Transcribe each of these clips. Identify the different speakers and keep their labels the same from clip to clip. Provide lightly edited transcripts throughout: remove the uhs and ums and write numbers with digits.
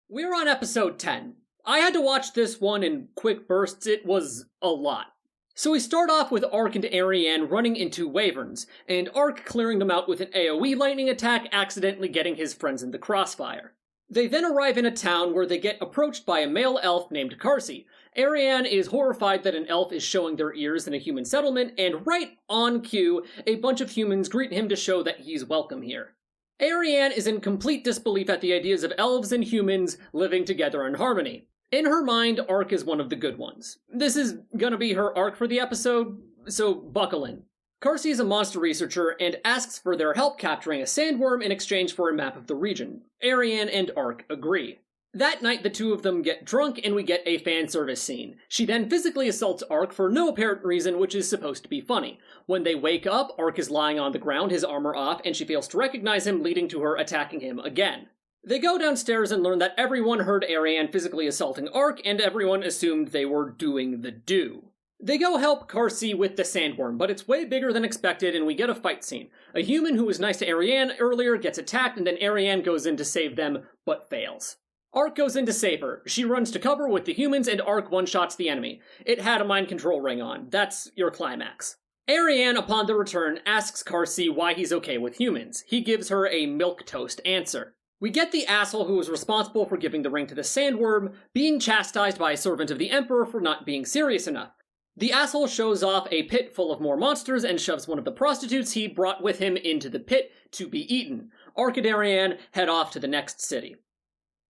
Speaker 1: We're on episode 10. I had to watch this one in quick bursts. It was a lot. So we start off with Ark and Ariane running into wyverns, and Ark clearing them out with an AoE lightning attack, accidentally getting his friends in the crossfire. They then arrive in a town where they get approached by a male elf named Carsey. Ariane is horrified that an elf is showing their ears in a human settlement, and right on cue, a bunch of humans greet him to show that he's welcome here. Ariane is in complete disbelief at the ideas of elves and humans living together in harmony. In her mind, Ark is one of the good ones. This is gonna be her arc for the episode, so buckle in. Carsey is a monster researcher and asks for their help capturing a sandworm in exchange for a map of the region. Ariane and Ark agree. That night, the two of them get drunk and we get a fan service scene. She then physically assaults Ark for no apparent reason, which is supposed to be funny. When they wake up, Ark is lying on the ground, his armor off, and she fails to recognize him, leading to her attacking him again. They go downstairs and learn that everyone heard Ariane physically assaulting Ark, and everyone assumed they were doing the do. They go help Carsey with the sandworm, but it's way bigger than expected and we get a fight scene. A human who was nice to Ariane earlier gets attacked and then Ariane goes in to save them, but fails. Ark goes in to save her. She runs to cover with the humans and Ark one-shots the enemy. It had a mind control ring on. That's your climax. Ariane, upon the return, asks Carsey why he's okay with humans. He gives her a milquetoast answer. We get the asshole who was responsible for giving the ring to the sandworm being chastised by a servant of the Emperor for not being serious enough. The asshole shows off a pit full of more monsters and shoves one of the prostitutes he brought with him into the pit to be eaten. Ark and Ariane head off to the next city.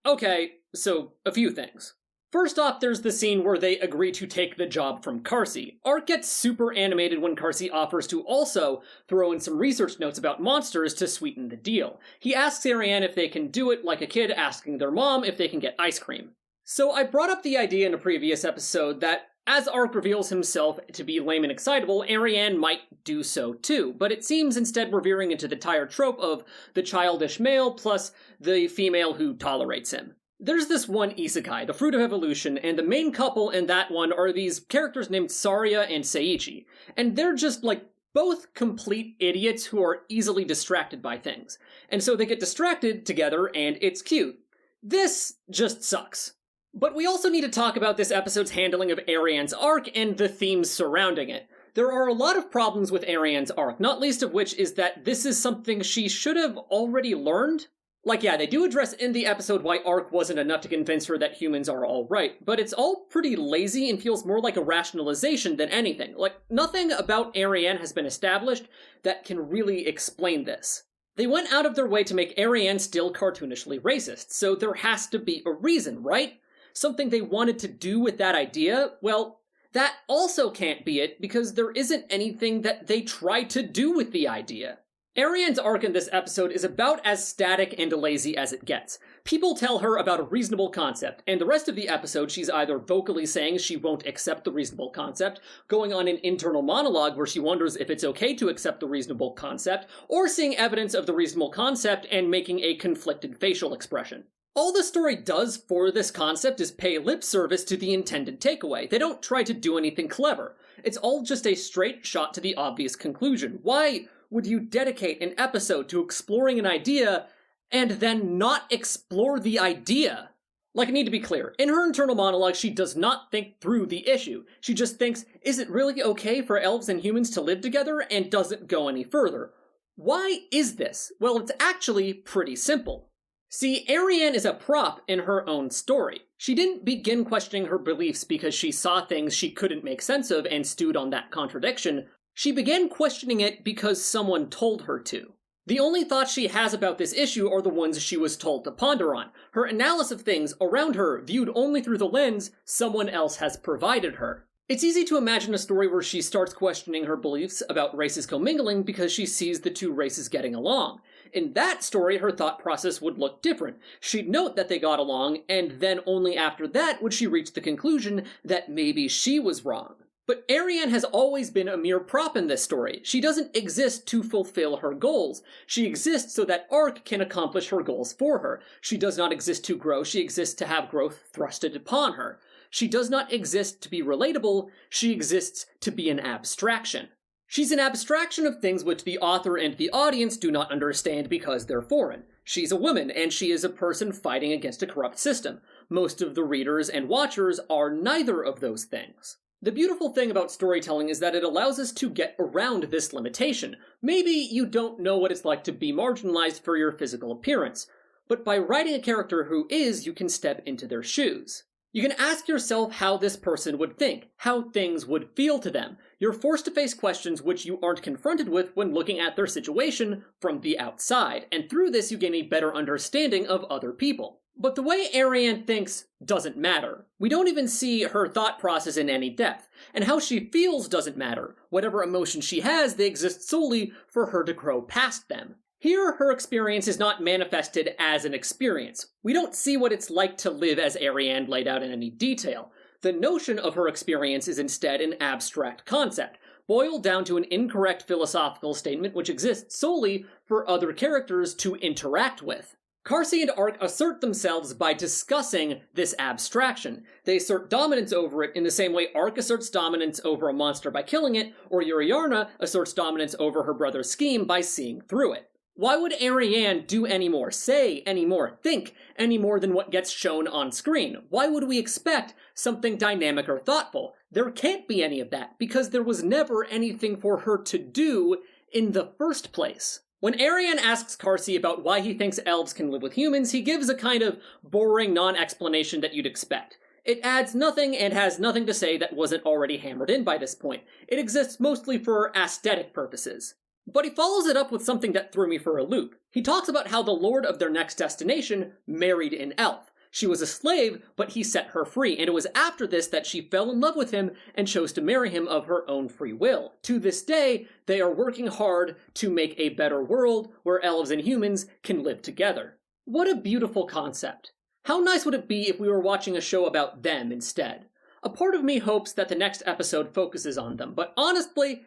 Speaker 1: Okay, so a few things. First off, there's the scene where they agree to take the job from Carsey. Ark gets super animated when Carsey offers to also throw in some research notes about monsters to sweeten the deal. He asks Ariane if they can do it like a kid asking their mom if they can get ice cream. So I brought up the idea in a previous episode that as Ark reveals himself to be lame and excitable, Ariane might do so too, but it seems instead we're veering into the tired trope of the childish male plus the female who tolerates him. There's this one isekai, the Fruit of Evolution, and the main couple in that one are these characters named Saria and Seiichi, and they're just both complete idiots who are easily distracted by things. And so they get distracted together and it's cute. This just sucks. But we also need to talk about this episode's handling of Ariane's arc and the themes surrounding it. There are a lot of problems with Ariane's arc, not least of which is that this is something she should have already learned. They do address in the episode why Ark wasn't enough to convince her that humans are alright, but it's all pretty lazy and feels more like a rationalization than anything. Nothing about Ariane has been established that can really explain this. They went out of their way to make Ariane still cartoonishly racist, so there has to be a reason, right? Something they wanted to do with that idea? Well, that also can't be it because there isn't anything that they tried to do with the idea. Ariane's arc in this episode is about as static and lazy as it gets. People tell her about a reasonable concept, and the rest of the episode she's either vocally saying she won't accept the reasonable concept, going on an internal monologue where she wonders if it's okay to accept the reasonable concept, or seeing evidence of the reasonable concept and making a conflicted facial expression. All the story does for this concept is pay lip service to the intended takeaway. They don't try to do anything clever. It's all just a straight shot to the obvious conclusion. Why would you dedicate an episode to exploring an idea and then not explore the idea? I need to be clear. In her internal monologue, she does not think through the issue. She just thinks, is it really okay for elves and humans to live together, and doesn't go any further. Why is this? Well, it's actually pretty simple. See, Ariane is a prop in her own story. She didn't begin questioning her beliefs because she saw things she couldn't make sense of and stewed on that contradiction. She began questioning it because someone told her to. The only thoughts she has about this issue are the ones she was told to ponder on. Her analysis of things around her, viewed only through the lens someone else has provided her. It's easy to imagine a story where she starts questioning her beliefs about races commingling because she sees the two races getting along. In that story, her thought process would look different. She'd note that they got along, and then only after that would she reach the conclusion that maybe she was wrong. But Ariane has always been a mere prop in this story. She doesn't exist to fulfill her goals. She exists so that Ark can accomplish her goals for her. She does not exist to grow, she exists to have growth thrusted upon her. She does not exist to be relatable, she exists to be an abstraction. She's an abstraction of things which the author and the audience do not understand because they're foreign. She's a woman, and she is a person fighting against a corrupt system. Most of the readers and watchers are neither of those things. The beautiful thing about storytelling is that it allows us to get around this limitation. Maybe you don't know what it's like to be marginalized for your physical appearance, but by writing a character who is, you can step into their shoes. You can ask yourself how this person would think, how things would feel to them. You're forced to face questions which you aren't confronted with when looking at their situation from the outside, and through this you gain a better understanding of other people. But the way Ariane thinks doesn't matter. We don't even see her thought process in any depth, and how she feels doesn't matter. Whatever emotions she has, they exist solely for her to grow past them. Here, her experience is not manifested as an experience. We don't see what it's like to live as Ariane laid out in any detail. The notion of her experience is instead an abstract concept, boiled down to an incorrect philosophical statement which exists solely for other characters to interact with. Carcy and Arc assert themselves by discussing this abstraction. They assert dominance over it in the same way Arc asserts dominance over a monster by killing it, or Yuriarna asserts dominance over her brother's scheme by seeing through it. Why would Ariane do any more, say any more, think any more than what gets shown on screen? Why would we expect something dynamic or thoughtful? There can't be any of that, because there was never anything for her to do in the first place. When Ariane asks Carcy about why he thinks elves can live with humans, he gives a kind of boring non-explanation that you'd expect. It adds nothing and has nothing to say that wasn't already hammered in by this point. It exists mostly for aesthetic purposes. But he follows it up with something that threw me for a loop. He talks about how the lord of their next destination married an elf. She was a slave, but he set her free, and it was after this that she fell in love with him and chose to marry him of her own free will. To this day, they are working hard to make a better world where elves and humans can live together. What a beautiful concept. How nice would it be if we were watching a show about them instead? A part of me hopes that the next episode focuses on them, but honestly,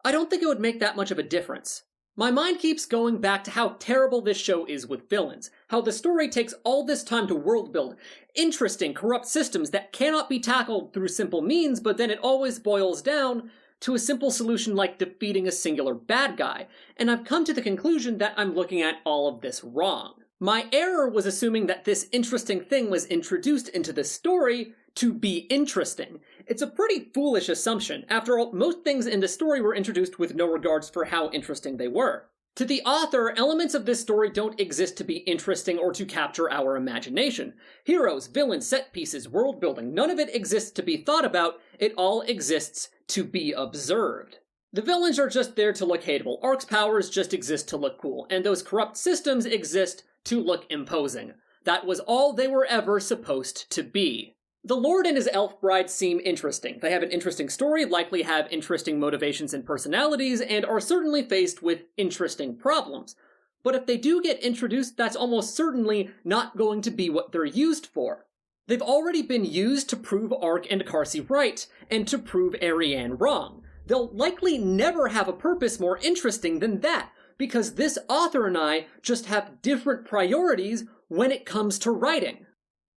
Speaker 1: I don't think it would make that much of a difference. My mind keeps going back to how terrible this show is with villains, how the story takes all this time to world build interesting, corrupt systems that cannot be tackled through simple means, but then it always boils down to a simple solution like defeating a singular bad guy, and I've come to the conclusion that I'm looking at all of this wrong. My error was assuming that this interesting thing was introduced into the story to be interesting. It's a pretty foolish assumption. After all, most things in the story were introduced with no regards for how interesting they were. To the author, elements of this story don't exist to be interesting or to capture our imagination. Heroes, villains, set pieces, world building, none of it exists to be thought about, it all exists to be observed. The villains are just there to look hateable, Arc's powers just exist to look cool, and those corrupt systems exist to look imposing. That was all they were ever supposed to be. The Lord and his elf bride seem interesting. They have an interesting story, likely have interesting motivations and personalities, and are certainly faced with interesting problems. But if they do get introduced, that's almost certainly not going to be what they're used for. They've already been used to prove Arc and Carcy right, and to prove Ariane wrong. They'll likely never have a purpose more interesting than that, because this author and I just have different priorities when it comes to writing.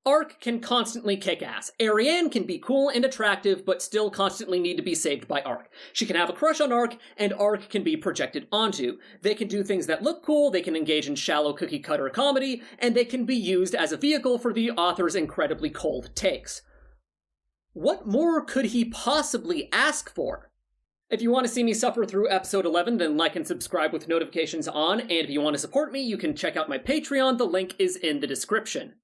Speaker 1: Arc can constantly kick ass. Ariane can be cool and attractive, but still constantly need to be saved by Arc. She can have a crush on Arc, and Arc can be projected onto. They can do things that look cool, they can engage in shallow cookie-cutter comedy, and they can be used as a vehicle for the author's incredibly cold takes. What more could he possibly ask for? If you want to see me suffer through episode 11, then like and subscribe with notifications on, and if you want to support me, you can check out my Patreon, the link is in the description.